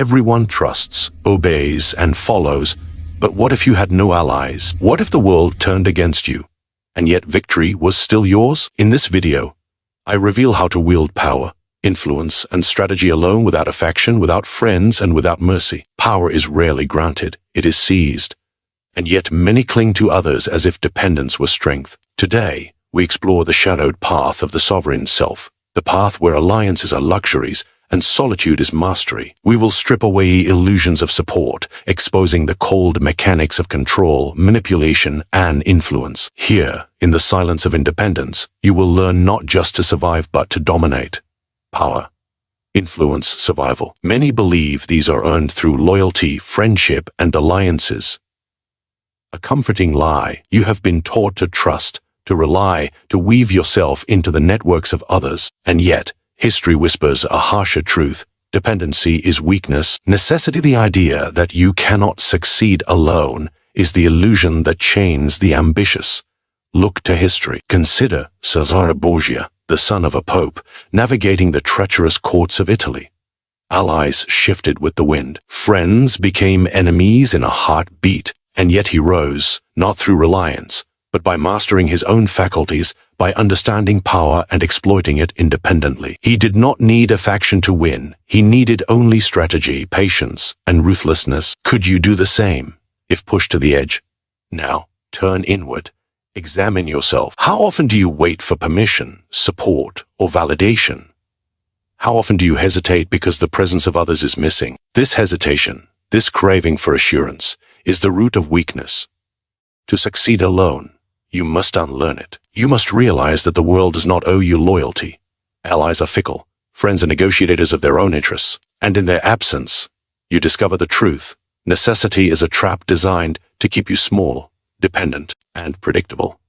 Everyone trusts, obeys, and follows. But what if you had no allies? What if the world turned against you, and yet victory was still yours? In this video, I reveal how to wield power, influence, and strategy alone without affection, without friends, and without mercy. Power is rarely granted, it is seized. And yet many cling to others as if dependence were strength. Today, we explore the shadowed path of the sovereign self, the path where alliances are luxuries and solitude is mastery. We will strip away illusions of support, exposing the cold mechanics of control, manipulation, and influence. Here, in the silence of independence, you will learn not just to survive but to dominate. Power, influence, survival. Many believe these are earned through loyalty, friendship, and alliances. A comforting lie. You have been taught to trust, to rely, to weave yourself into the networks of others. And yet, history whispers a harsher truth. Dependency is weakness. Necessity, the idea that you cannot succeed alone, is the illusion that chains the ambitious. Look to history. Consider Cesare Borgia, the son of a pope, navigating the treacherous courts of Italy. Allies shifted with the wind. Friends became enemies in a heartbeat. And yet he rose, not through reliance, but by mastering his own faculties, by understanding power and exploiting it independently. He did not need a faction to win. He needed only strategy, patience, and ruthlessness. Could you do the same, if pushed to the edge? Now, turn inward. Examine yourself. How often do you wait for permission, support, or validation? How often do you hesitate because the presence of others is missing? This hesitation, this craving for assurance, is the root of weakness. To succeed alone, you must unlearn it. You must realize that the world does not owe you loyalty. Allies are fickle, friends are negotiators of their own interests, and in their absence, you discover the truth. Necessity is a trap designed to keep you small, dependent, and predictable.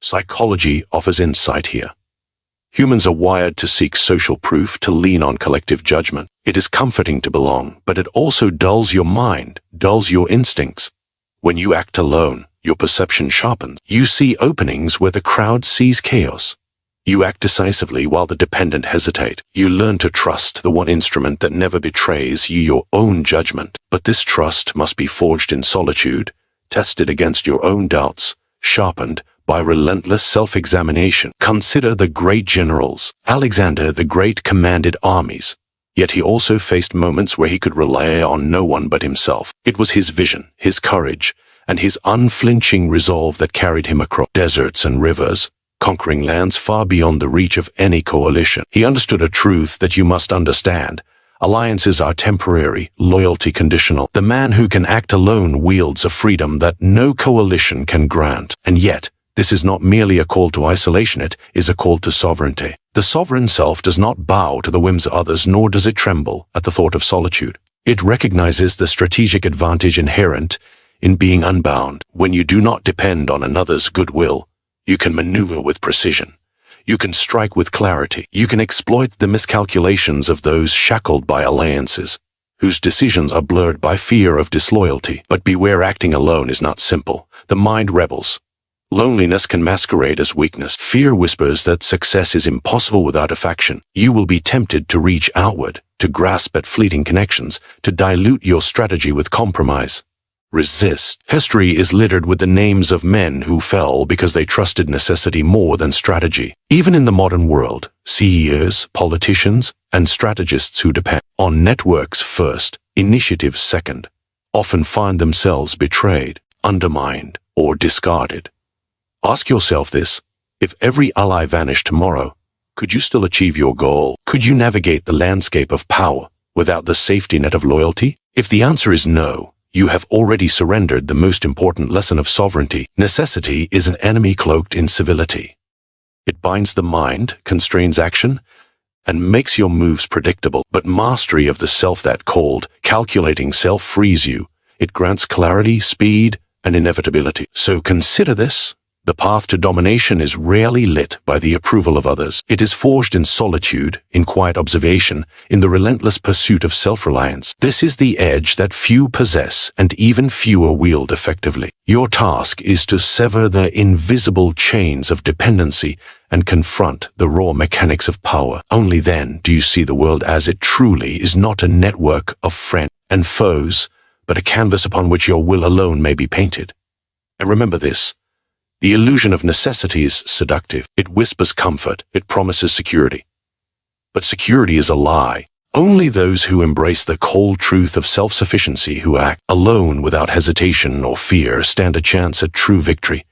Psychology offers insight here. Humans are wired to seek social proof, to lean on collective judgment. It is comforting to belong, but it also dulls your mind, dulls your instincts. When you act alone, your perception sharpens. You see openings where the crowd sees chaos. You act decisively while the dependent hesitate. You learn to trust the one instrument that never betrays you, your own judgment. But this trust must be forged in solitude, tested against your own doubts, sharpened by relentless self-examination. Consider the great generals. Alexander the Great commanded armies, yet he also faced moments where he could rely on no one but himself. It was his vision, his courage, and his unflinching resolve that carried him across deserts and rivers, conquering lands far beyond the reach of any coalition. He understood a truth that you must understand. Alliances are temporary, loyalty conditional. The man who can act alone wields a freedom that no coalition can grant. And yet, this is not merely a call to isolation, it is a call to sovereignty. The sovereign self does not bow to the whims of others, nor does it tremble at the thought of solitude. It recognizes the strategic advantage inherent in being unbound. When you do not depend on another's goodwill, you can maneuver with precision. You can strike with clarity. You can exploit the miscalculations of those shackled by alliances, whose decisions are blurred by fear of disloyalty. But beware, acting alone is not simple. The mind rebels. Loneliness can masquerade as weakness. Fear whispers that success is impossible without affection. You will be tempted to reach outward, to grasp at fleeting connections, to dilute your strategy with compromise. Resist. History is littered with the names of men who fell because they trusted necessity more than strategy. Even in the modern world, CEOs, politicians, and strategists who depend on networks first, initiative second, often find themselves betrayed, undermined, or discarded. Ask yourself this: if every ally vanished tomorrow, could you still achieve your goal? Could you navigate the landscape of power without the safety net of loyalty? If the answer is no, you have already surrendered the most important lesson of sovereignty. Necessity is an enemy cloaked in civility. It binds the mind, constrains action, and makes your moves predictable. But mastery of the self, that cold, calculating self, frees you. It grants clarity, speed, and inevitability. So consider this. The path to domination is rarely lit by the approval of others. It is forged in solitude, in quiet observation, in the relentless pursuit of self-reliance. This is the edge that few possess and even fewer wield effectively. Your task is to sever the invisible chains of dependency and confront the raw mechanics of power. Only then do you see the world as it truly is, not a network of friends and foes, but a canvas upon which your will alone may be painted. And remember this: the illusion of necessity is seductive. It whispers comfort. It promises security. But security is a lie. Only those who embrace the cold truth of self-sufficiency, who act alone without hesitation or fear, stand a chance at true victory.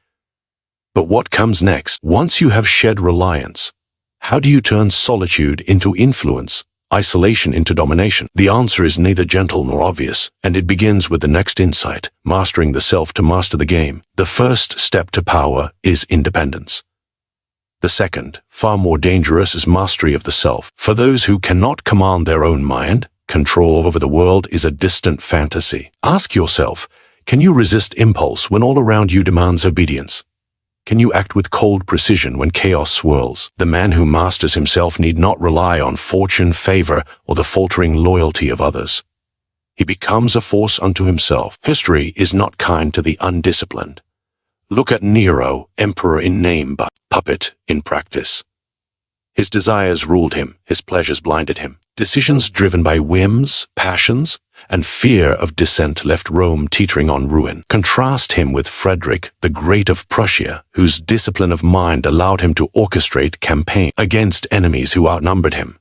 But what comes next? Once you have shed reliance, how do you turn solitude into influence, isolation into domination? The answer is neither gentle nor obvious, and it begins with the next insight: mastering the self to master the game. The first step to power is independence. The second, far more dangerous, is mastery of the self. For those who cannot command their own mind, control over the world is a distant fantasy. Ask yourself, can you resist impulse when all around you demands obedience? Can you act with cold precision when chaos swirls? The man who masters himself need not rely on fortune, favor, or the faltering loyalty of others. He becomes a force unto himself. History is not kind to the undisciplined. Look at Nero, emperor in name but puppet in practice. His desires ruled him, his pleasures blinded him. Decisions driven by whims, passions, and fear of dissent left Rome teetering on ruin. Contrast him with Frederick, the Great of Prussia, whose discipline of mind allowed him to orchestrate campaigns against enemies who outnumbered him,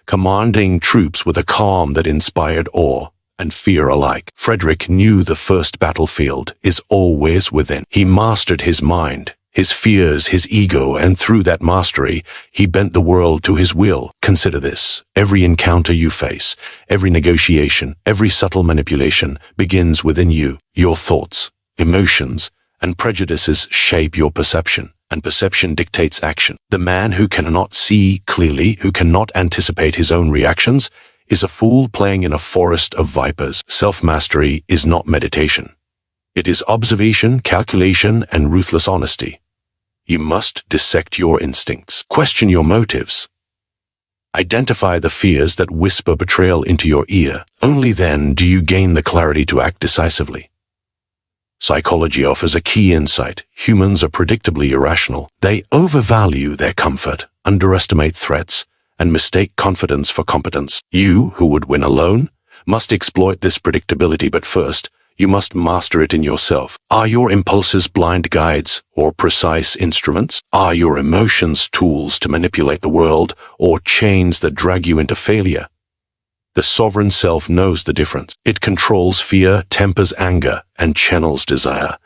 commanding troops with a calm that inspired awe and fear alike. Frederick knew the first battlefield is always within. He mastered his mind, his fears, his ego, and through that mastery, he bent the world to his will. Consider this: every encounter you face, every negotiation, every subtle manipulation begins within you. Your thoughts, emotions, and prejudices shape your perception, and perception dictates action. The man who cannot see clearly, who cannot anticipate his own reactions, is a fool playing in a forest of vipers. Self-mastery is not meditation. It is observation, calculation, and ruthless honesty. You must dissect your instincts. Question your motives. Identify the fears that whisper betrayal into your ear. Only then do you gain the clarity to act decisively. Psychology offers a key insight. Humans are predictably irrational. They overvalue their comfort, underestimate threats, and mistake confidence for competence. You, who would win alone, must exploit this predictability, but first, you must master it in yourself. Are your impulses blind guides or precise instruments? Are your emotions tools to manipulate the world or chains that drag you into failure? The sovereign self knows the difference. It controls fear, tempers anger, and channels desire.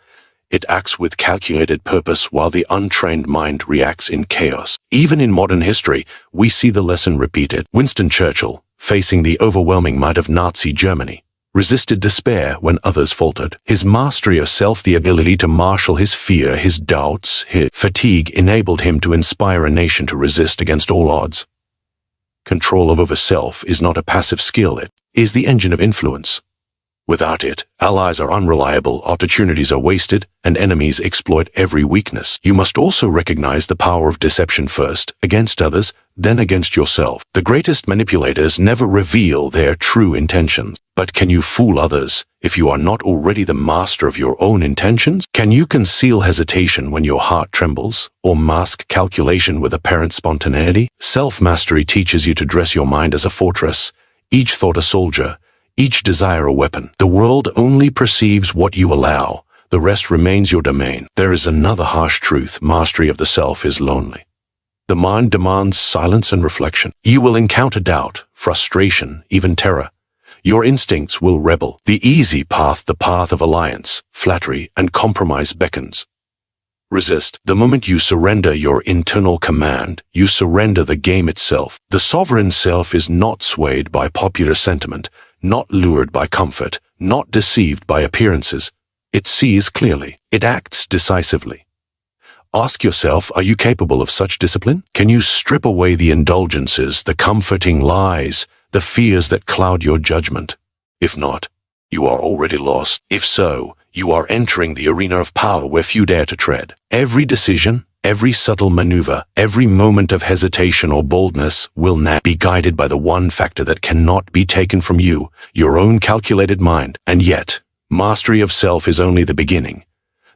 It acts with calculated purpose while the untrained mind reacts in chaos. Even in modern history, we see the lesson repeated. Winston Churchill, facing the overwhelming might of Nazi Germany, resisted despair when others faltered. His mastery of self, the ability to marshal his fear, his doubts, his fatigue, enabled him to inspire a nation to resist against all odds. Control over self is not a passive skill, it is the engine of influence. Without it, allies are unreliable, opportunities are wasted, and enemies exploit every weakness. You must also recognize the power of deception first, against others, then against yourself. The greatest manipulators never reveal their true intentions. But can you fool others if you are not already the master of your own intentions? Can you conceal hesitation when your heart trembles, or mask calculation with apparent spontaneity? Self-mastery teaches you to dress your mind as a fortress, each thought a soldier, each desire a weapon. The world only perceives what you allow. The rest remains your domain. There is another harsh truth. Mastery of the self is lonely. The mind demands silence and reflection. You will encounter doubt, frustration, even terror. Your instincts will rebel. The easy path, the path of alliance, flattery, and compromise beckons. Resist. The moment you surrender your internal command, you surrender the game itself. The sovereign self is not swayed by popular sentiment, not lured by comfort, not deceived by appearances. It sees clearly. It acts decisively. Ask yourself, are you capable of such discipline? Can you strip away the indulgences, the comforting lies, the fears that cloud your judgment? If not, you are already lost. If so, You are entering the arena of power where few dare to tread. Every decision, every subtle maneuver, every moment of hesitation or boldness will now be guided by the one factor that cannot be taken from you, your own calculated mind. And yet, mastery of self is only the beginning.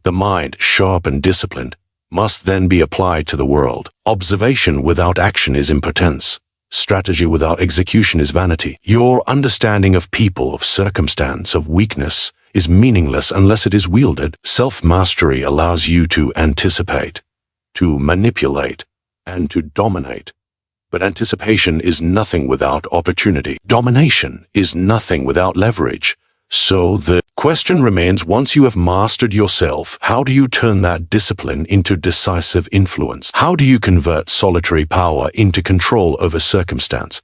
The mind, sharp and disciplined, must then be applied to the world. Observation without action is impotence. Strategy without execution is vanity. Your understanding of people, of circumstance, of weakness is meaningless unless it is wielded. Self-mastery allows you to anticipate, to manipulate, and to dominate. But anticipation is nothing without opportunity. Domination is nothing without leverage. So the question remains, once you have mastered yourself, how do you turn that discipline into decisive influence? How do you convert solitary power into control over circumstance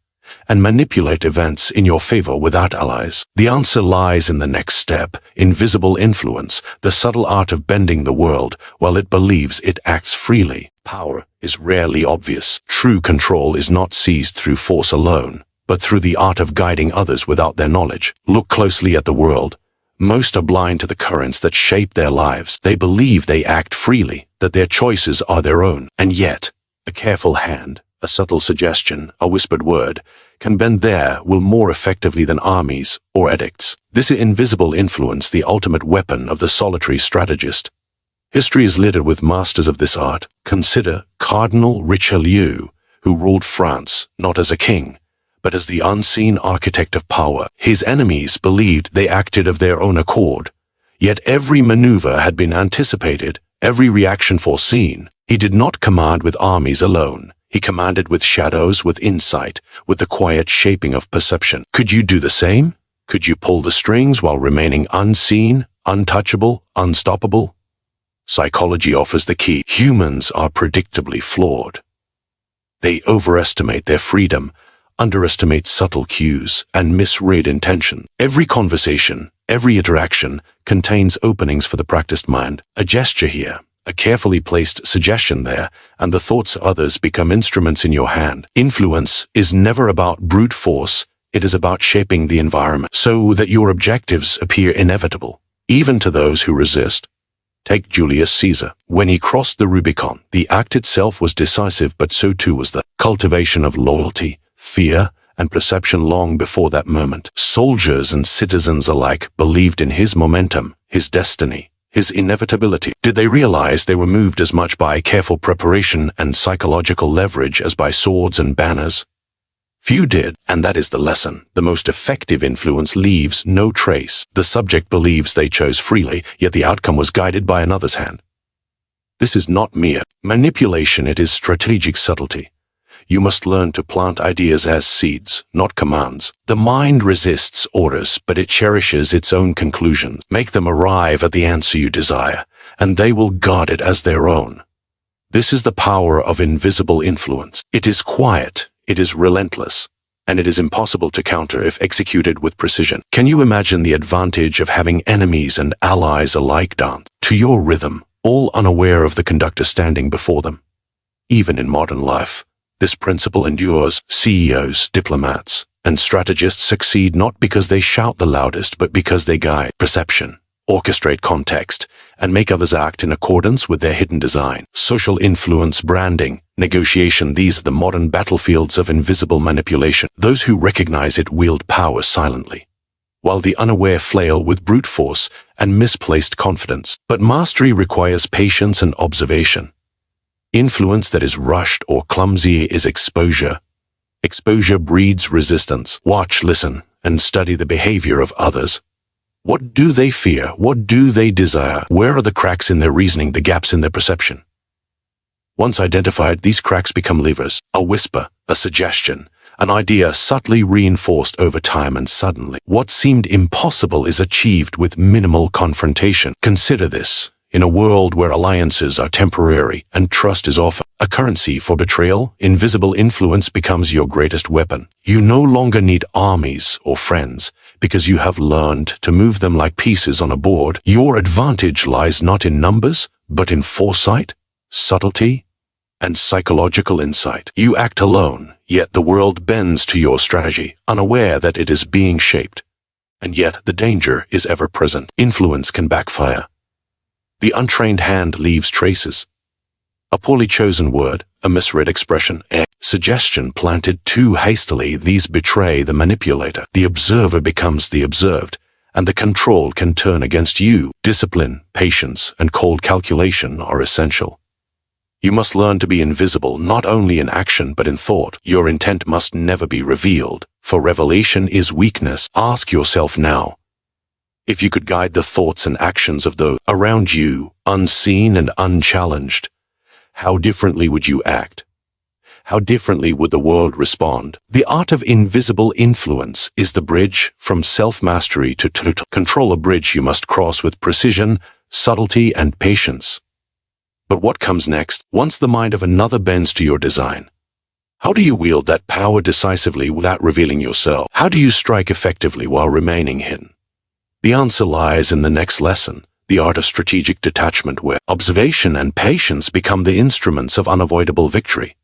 and manipulate events in your favor without allies? The answer lies in the next step, invisible influence, the subtle art of bending the world while it believes it acts freely. Power is rarely obvious. True control is not seized through force alone, but through the art of guiding others without their knowledge. Look closely at the world. Most are blind to the currents that shape their lives. They believe they act freely, that their choices are their own. And yet, a careful hand, a subtle suggestion, a whispered word, can bend their will more effectively than armies or edicts. This invisible influence, the ultimate weapon of the solitary strategist. History is littered with masters of this art. Consider Cardinal Richelieu, who ruled France not as a king, but as the unseen architect of power. His enemies believed they acted of their own accord, yet every maneuver had been anticipated, every reaction foreseen. He did not command with armies alone. He commanded with shadows, with insight, with the quiet shaping of perception. Could you do the same? Could you pull the strings while remaining unseen, untouchable, unstoppable? Psychology offers the key. Humans are predictably flawed. They overestimate their freedom, underestimate subtle cues, and misread intention. Every conversation, every interaction contains openings for the practiced mind. A gesture here, a carefully placed suggestion there, and the thoughts of others become instruments in your hand. Influence is never about brute force. It is about shaping the environment so that your objectives appear inevitable, even to those who resist. Take Julius Caesar. When he crossed the Rubicon, the act itself was decisive, but so too was the cultivation of loyalty, fear, and perception long before that moment. Soldiers and citizens alike believed in his momentum, his destiny, his inevitability. Did they realize they were moved as much by careful preparation and psychological leverage as by swords and banners? Few did, and that is the lesson. The most effective influence leaves no trace. The subject believes they chose freely, yet the outcome was guided by another's hand. This is not mere manipulation, it is strategic subtlety. You must learn to plant ideas as seeds, not commands. The mind resists orders, but it cherishes its own conclusions. Make them arrive at the answer you desire, and they will guard it as their own. This is the power of invisible influence. It is quiet, it is relentless, and it is impossible to counter if executed with precision. Can you imagine the advantage of having enemies and allies alike dance to your rhythm, all unaware of the conductor standing before them? Even in modern life, this principle endures. CEOs, diplomats, and strategists succeed not because they shout the loudest, but because they guide perception, orchestrate context, and make others act in accordance with their hidden design. Social influence, branding, negotiation, these are the modern battlefields of invisible manipulation. Those who recognize it wield power silently, while the unaware flail with brute force and misplaced confidence. But mastery requires patience and observation. Influence that is rushed or clumsy is exposure. Exposure breeds resistance. Watch, listen, and study the behavior of others. What do they fear? What do they desire? Where are the cracks in their reasoning, the gaps in their perception? Once identified, these cracks become levers. A whisper, a suggestion, an idea subtly reinforced over time, and suddenly, what seemed impossible is achieved with minimal confrontation. Consider this. In a world where alliances are temporary and trust is often a currency for betrayal, invisible influence becomes your greatest weapon. You no longer need armies or friends because you have learned to move them like pieces on a board. Your advantage lies not in numbers, but in foresight, subtlety, and psychological insight. You act alone, yet the world bends to your strategy, unaware that it is being shaped. And yet the danger is ever present. Influence can backfire. The untrained hand leaves traces. A poorly chosen word, a misread expression, a suggestion planted too hastily, these betray the manipulator. The observer becomes the observed, and the control can turn against you. Discipline, patience, and cold calculation are essential. You must learn to be invisible not only in action but in thought. Your intent must never be revealed, for revelation is weakness. Ask yourself now, if you could guide the thoughts and actions of those around you, unseen and unchallenged, how differently would you act? How differently would the world respond? The art of invisible influence is the bridge from self-mastery to total control, a bridge you must cross with precision, subtlety, and patience. But what comes next, once the mind of another bends to your design? How do you wield that power decisively without revealing yourself? How do you strike effectively while remaining hidden? The answer lies in the next lesson, the art of strategic detachment, where observation and patience become the instruments of unavoidable victory.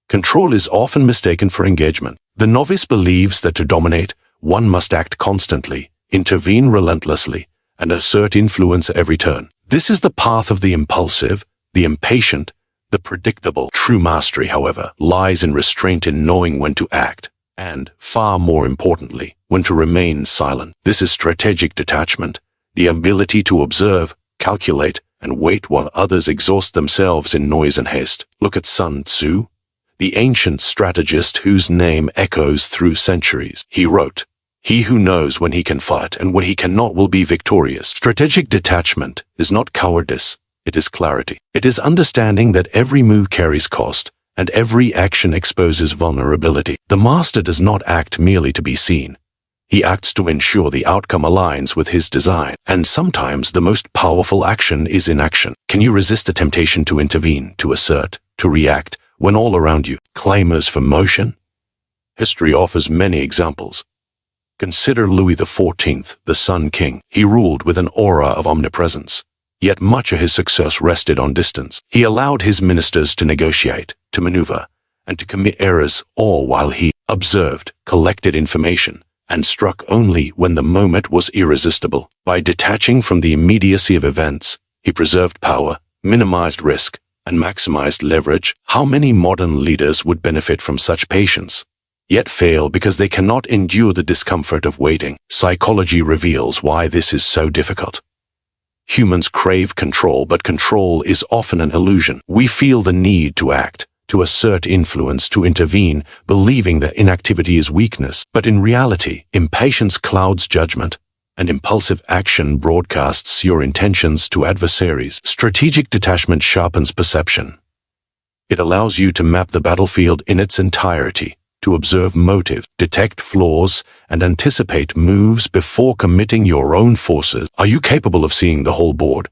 Control is often mistaken for engagement. The novice believes that to dominate, one must act constantly, intervene relentlessly, and assert influence at every turn. This is the path of the impulsive, the impatient, the predictable. True mastery, however, lies in restraint, in knowing when to act, and, far more importantly, when to remain silent. This is strategic detachment, the ability to observe, calculate, and wait while others exhaust themselves in noise and haste. Look at Sun Tzu, the ancient strategist whose name echoes through centuries. He wrote, "He who knows when he can fight and when he cannot will be victorious." Strategic detachment is not cowardice, it is clarity. It is understanding that every move carries cost, and every action exposes vulnerability. The master does not act merely to be seen. He acts to ensure the outcome aligns with his design. And sometimes the most powerful action is inaction. Can you resist the temptation to intervene, to assert, to react, when all around you clamors for motion? History offers many examples. Consider Louis XIV, the Sun King. He ruled with an aura of omnipresence, yet much of his success rested on distance. He allowed his ministers to negotiate, to maneuver, and to commit errors, all while he observed, collected information, and struck only when the moment was irresistible. By detaching from the immediacy of events, he preserved power, minimized risk, and maximized leverage. How many modern leaders would benefit from such patience, yet fail because they cannot endure the discomfort of waiting? Psychology reveals why this is so difficult. Humans crave control, but control is often an illusion. We feel the need to act, to assert influence, to intervene, believing that inactivity is weakness. But in reality, impatience clouds judgment, and impulsive action broadcasts your intentions to adversaries. Strategic detachment sharpens perception. It allows you to map the battlefield in its entirety, to observe motive, detect flaws, and anticipate moves before committing your own forces. Are you capable of seeing the whole board?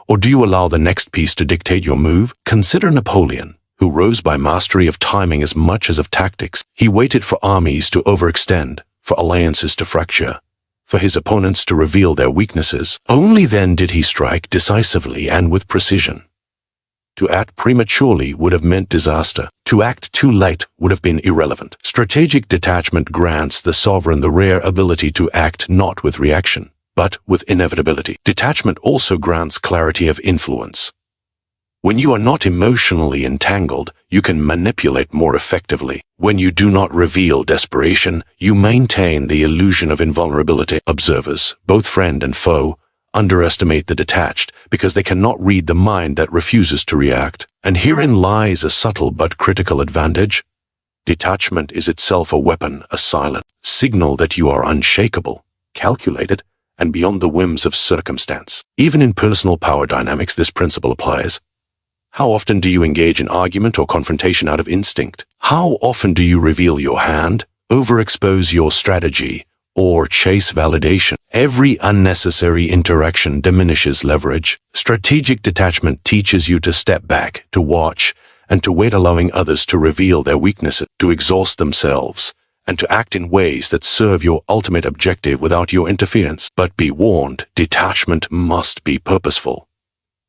Or do you allow the next piece to dictate your move? Consider Napoleon, who rose by mastery of timing as much as of tactics. He waited for armies to overextend, for alliances to fracture, for his opponents to reveal their weaknesses. Only then did he strike decisively and with precision. To act prematurely would have meant disaster. To act too late would have been irrelevant. Strategic detachment grants the sovereign the rare ability to act not with reaction, but with inevitability. Detachment also grants clarity of influence. When you are not emotionally entangled, you can manipulate more effectively. When you do not reveal desperation, you maintain the illusion of invulnerability. Observers, both friend and foe, underestimate the detached because they cannot read the mind that refuses to react. And herein lies a subtle but critical advantage. Detachment is itself a weapon, a silent signal that you are unshakable, calculated, and beyond the whims of circumstance. Even in personal power dynamics, this principle applies. How often do you engage in argument or confrontation out of instinct? How often do you reveal your hand, overexpose your strategy, or chase validation? Every unnecessary interaction diminishes leverage. Strategic detachment teaches you to step back, to watch, and to wait, allowing others to reveal their weaknesses, to exhaust themselves, and to act in ways that serve your ultimate objective without your interference. But be warned, detachment must be purposeful.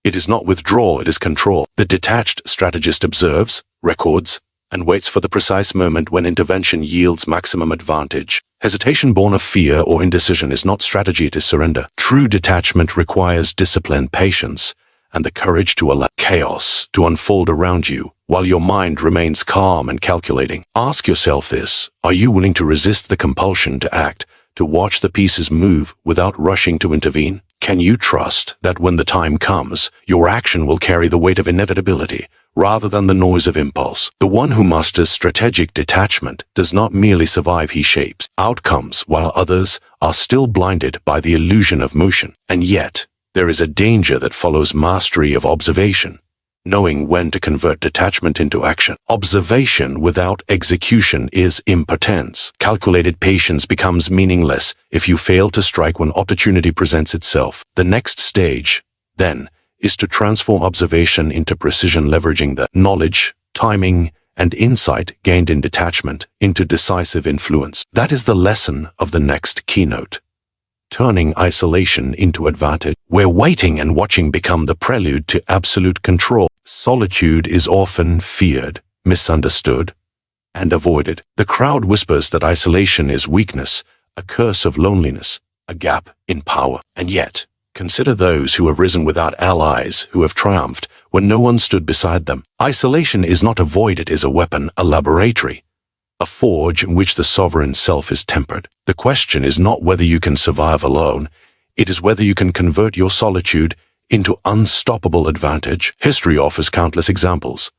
It is not withdrawal, it is control. The detached strategist observes, records, and waits for the precise moment when intervention yields maximum advantage. Hesitation born of fear or indecision is not strategy, it is surrender. True detachment requires discipline, patience, and the courage to allow chaos to unfold around you while your mind remains calm and calculating. Ask yourself this: are you willing to resist the compulsion to act, to watch the pieces move without rushing to intervene? Can you trust that when the time comes, your action will carry the weight of inevitability rather than the noise of impulse? The one who masters strategic detachment does not merely survive, he shapes outcomes while others are still blinded by the illusion of motion. And yet, there is a danger that follows mastery of observation, knowing when to convert detachment into action. Observation without execution is impotence. Calculated patience becomes meaningless if you fail to strike when opportunity presents itself. The next stage, then, is to transform observation into precision, leveraging the knowledge, timing, and insight gained in detachment into decisive influence. That is the lesson of the next keynote. Turning isolation into advantage, where waiting and watching become the prelude to absolute control. Solitude is often feared, misunderstood, and avoided. The crowd whispers that isolation is weakness, a curse of loneliness, a gap in power. And yet, consider those who have risen without allies, who have triumphed when no one stood beside them. Isolation is not a void, it is a weapon, a laboratory, a forge in which the sovereign self is tempered. The question is not whether you can survive alone, it is whether you can convert your solitude into unstoppable advantage. History offers countless examples.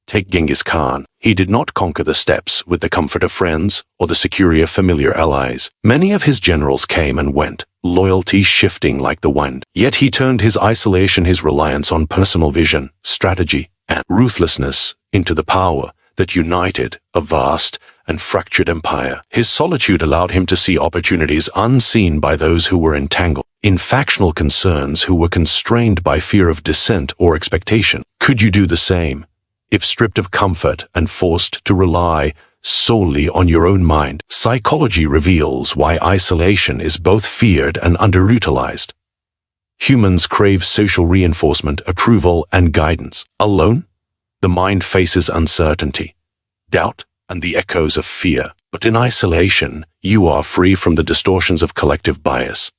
Take Genghis Khan. He did not conquer the steppes with the comfort of friends or the security of familiar allies. Many of his generals came and went, loyalty shifting like the wind. Yet he turned his isolation, his reliance on personal vision, strategy, and ruthlessness into the power that united a vast and fractured empire. His solitude allowed him to see opportunities unseen by those who were entangled in factional concerns, who were constrained by fear of dissent or expectation. Could you do the same if stripped of comfort and forced to rely solely on your own mind? Psychology reveals why isolation is both feared and underutilized. Humans crave social reinforcement, approval, and guidance. Alone, the mind faces uncertainty, doubt, and the echoes of fear. But in isolation, you are free from the distortions of collective bias.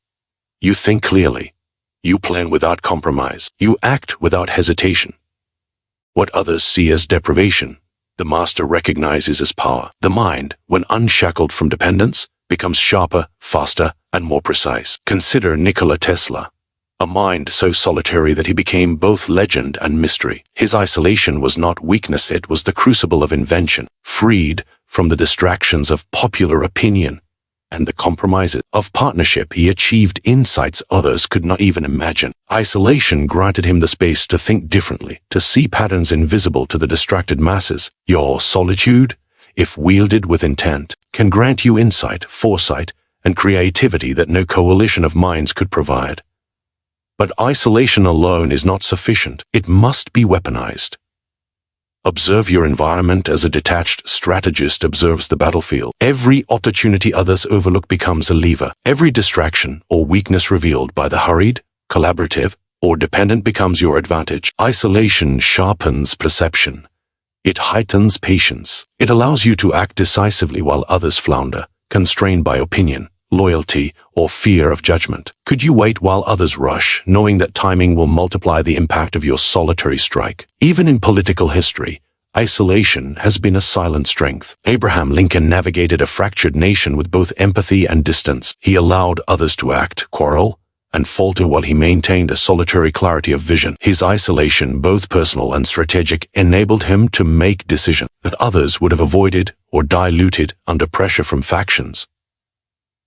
You think clearly. You plan without compromise. You act without hesitation. What others see as deprivation, the master recognizes as power. The mind, when unshackled from dependence, becomes sharper, faster, and more precise. Consider Nikola Tesla. A mind so solitary that he became both legend and mystery. His isolation was not weakness, it was the crucible of invention, freed from the distractions of popular opinion and the compromises of partnership. He achieved insights others could not even imagine. Isolation granted him the space to think differently, to see patterns invisible to the distracted masses. Your solitude, if wielded with intent, can grant you insight, foresight, and creativity that no coalition of minds could provide. But isolation alone is not sufficient. It must be weaponized. Observe your environment as a detached strategist observes the battlefield. Every opportunity others overlook becomes a lever. Every distraction or weakness revealed by the hurried, collaborative, or dependent becomes your advantage. Isolation sharpens perception. It heightens patience. It allows you to act decisively while others flounder, constrained by opinion, loyalty, or fear of judgment. Could you wait while others rush, knowing that timing will multiply the impact of your solitary strike? Even in political history, isolation has been a silent strength. Abraham Lincoln navigated a fractured nation with both empathy and distance. He allowed others to act, quarrel, and falter while he maintained a solitary clarity of vision. His isolation, both personal and strategic, enabled him to make decisions that others would have avoided or diluted under pressure from factions.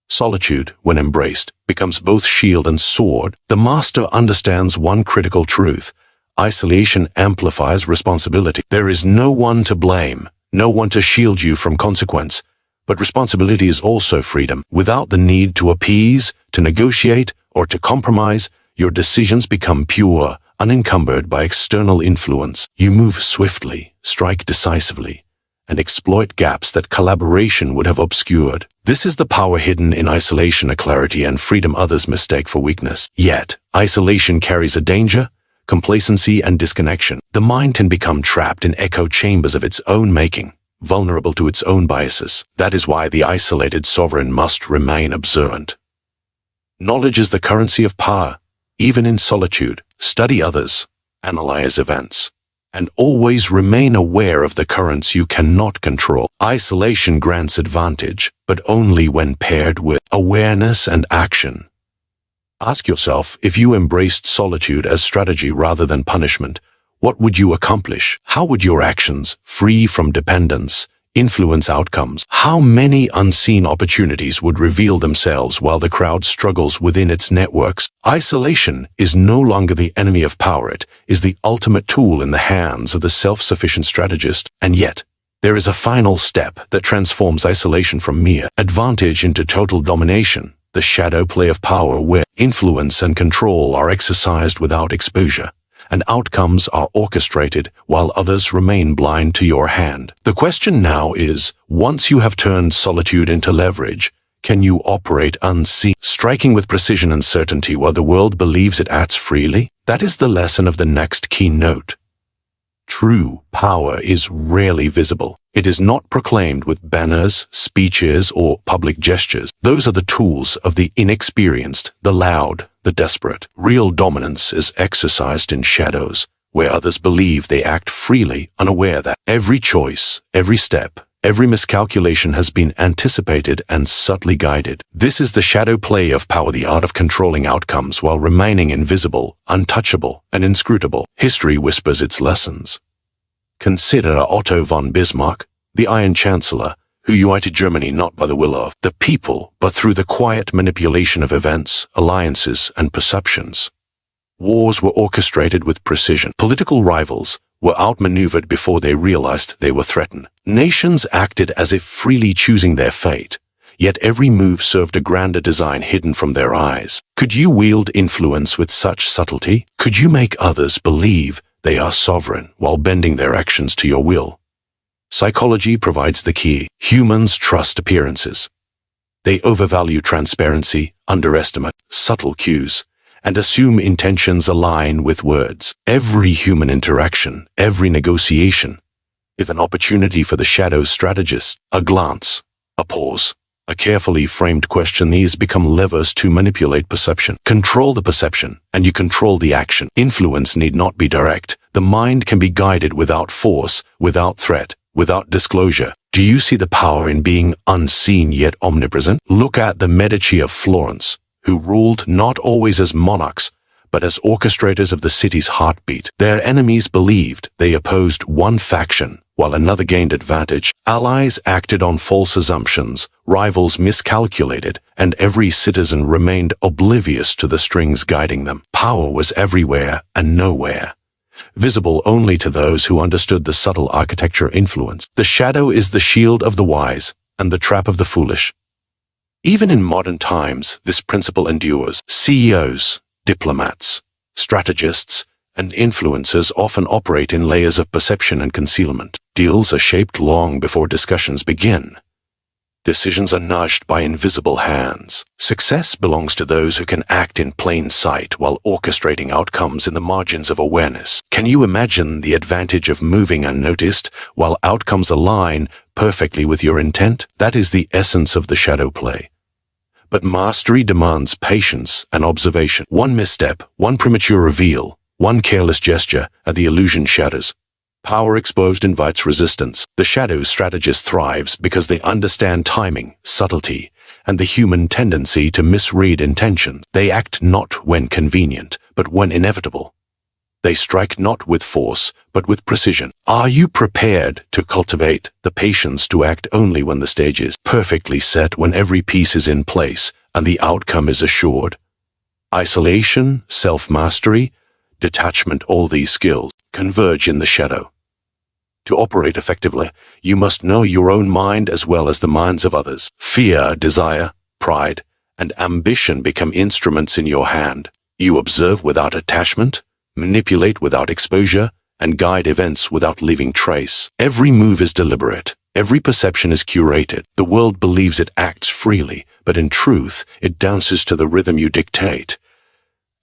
Solitude, when embraced, becomes both shield and sword. The master understands one critical truth: isolation amplifies responsibility. There is no one to blame, no one to shield you from consequence, but responsibility is also freedom. Without the need to appease, to negotiate, or to compromise, your decisions become pure, unencumbered by external influence. You move swiftly, strike decisively, and exploit gaps that collaboration would have obscured. This is the power hidden in isolation, a clarity and freedom others mistake for weakness. Yet, isolation carries a danger: complacency and disconnection. The mind can become trapped in echo chambers of its own making, vulnerable to its own biases. That is why the isolated sovereign must remain observant. Knowledge is the currency of power. Even in solitude, study others, analyze events, and always remain aware of the currents you cannot control. Isolation grants advantage, but only when paired with awareness and action. Ask yourself, if you embraced solitude as strategy rather than punishment, what would you accomplish? How would your actions, free from dependence, influence outcomes? How many unseen opportunities would reveal themselves while the crowd struggles within its networks? Isolation is no longer the enemy of power. It is the ultimate tool in the hands of the self-sufficient strategist. And yet, there is a final step that transforms isolation from mere advantage into total domination, the shadow play of power, where influence and control are exercised without exposure, and outcomes are orchestrated while others remain blind to your hand. The question now is, once you have turned solitude into leverage, can you operate unseen, striking with precision and certainty while the world believes it acts freely? That is the lesson of the next keynote. True power is rarely visible. It is not proclaimed with banners, speeches, or public gestures. Those are the tools of the inexperienced, the loud, the desperate. Real dominance is exercised in shadows, where others believe they act freely, unaware that every choice, every step, every miscalculation has been anticipated and subtly guided. This is the shadow play of power, the art of controlling outcomes while remaining invisible, untouchable, and inscrutable. History whispers its lessons. Consider Otto von Bismarck, the Iron Chancellor, who united Germany not by the will of the people, but through the quiet manipulation of events, alliances, and perceptions. Wars were orchestrated with precision. Political rivals were outmaneuvered before they realized they were threatened. Nations acted as if freely choosing their fate, yet every move served a grander design hidden from their eyes. Could you wield influence with such subtlety? Could you make others believe they are sovereign while bending their actions to your will? Psychology provides the key. Humans trust appearances. They overvalue transparency, underestimate subtle cues, and assume intentions align with words. Every human interaction, every negotiation, is an opportunity for the shadow strategist. A glance, a pause, a carefully framed question, these become levers to manipulate perception. Control the perception, and you control the action. Influence need not be direct. The mind can be guided without force, without threat, without disclosure. Do you see the power in being unseen yet omnipresent? Look at the Medici of Florence, who ruled not always as monarchs, but as orchestrators of the city's heartbeat. Their enemies believed they opposed one faction, while another gained advantage. Allies acted on false assumptions, rivals miscalculated, and every citizen remained oblivious to the strings guiding them. Power was everywhere and nowhere, visible only to those who understood the subtle architecture influence. The shadow is the shield of the wise and the trap of the foolish. Even in modern times, this principle endures. CEOs, diplomats, strategists, and influencers often operate in layers of perception and concealment. Deals are shaped long before discussions begin. Decisions are nudged by invisible hands. Success belongs to those who can act in plain sight while orchestrating outcomes in the margins of awareness. Can you imagine the advantage of moving unnoticed while outcomes align perfectly with your intent? That is the essence of the shadow play. But mastery demands patience and observation. One misstep, one premature reveal, one careless gesture, and the illusion shatters. Power exposed invites resistance. The shadow strategist thrives because they understand timing, subtlety, and the human tendency to misread intentions. They act not when convenient, but when inevitable. They strike not with force, but with precision. Are you prepared to cultivate the patience to act only when the stage is perfectly set, when every piece is in place and the outcome is assured? Isolation, self-mastery, detachment, all these skills converge in the shadow. To operate effectively, you must know your own mind as well as the minds of others. Fear, desire, pride, and ambition become instruments in your hand. You observe without attachment, manipulate without exposure, and guide events without leaving trace. Every move is deliberate. Every perception is curated. The world believes it acts freely, but in truth, it dances to the rhythm you dictate.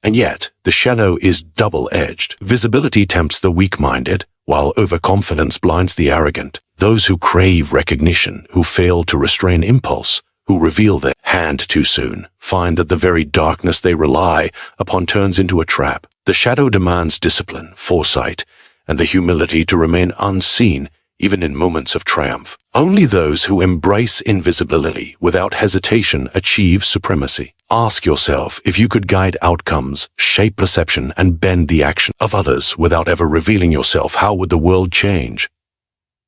And yet, the shadow is double-edged. Visibility tempts the weak-minded, while overconfidence blinds the arrogant. Those who crave recognition, who fail to restrain impulse, who reveal their hand too soon, find that the very darkness they rely upon turns into a trap. The shadow demands discipline, foresight, and the humility to remain unseen, even in moments of triumph. Only those who embrace invisibility without hesitation achieve supremacy. Ask yourself, if you could guide outcomes, shape perception, and bend the action of others without ever revealing yourself, how would the world change?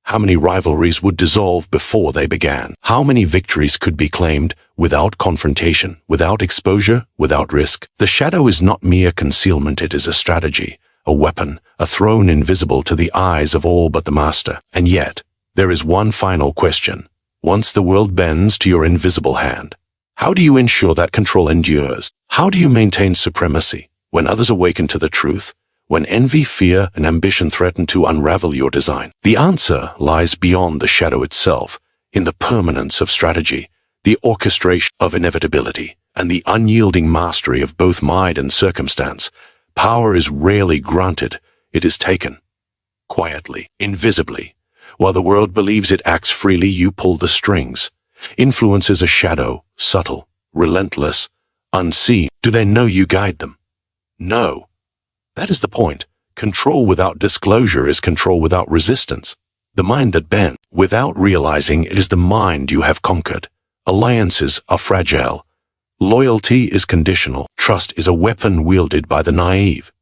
How many rivalries would dissolve before they began? How many victories could be claimed without confrontation, without exposure, without risk? The shadow is not mere concealment, it is a strategy, a weapon, a throne invisible to the eyes of all but the master. And yet, there is one final question. Once the world bends to your invisible hand, how do you ensure that control endures? How do you maintain supremacy when others awaken to the truth, when envy, fear, and ambition threaten to unravel your design? The answer lies beyond the shadow itself, in the permanence of strategy, the orchestration of inevitability, and the unyielding mastery of both mind and circumstance. Power is rarely granted, it is taken. Quietly, invisibly. While the world believes it acts freely, you pull the strings. Influence is a shadow, subtle, relentless, unseen. Do they know you guide them? No. That is the point. Control without disclosure is control without resistance. The mind that bends, without realizing it is the mind you have conquered. Alliances are fragile. Loyalty is conditional. Trust is a weapon wielded by the naive.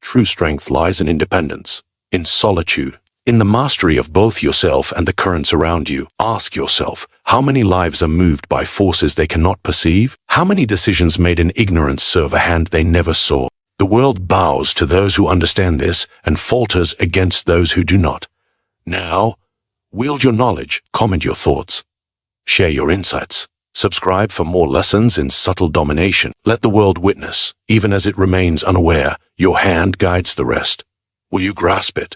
True strength lies in independence, in solitude, in the mastery of both yourself and the currents around you. Ask yourself, how many lives are moved by forces they cannot perceive? How many decisions made in ignorance serve a hand they never saw? The world bows to those who understand this and falters against those who do not. Now, wield your knowledge, comment your thoughts, share your insights. Subscribe for more lessons in subtle domination. Let the world witness, even as it remains unaware, your hand guides the rest. Will you grasp it?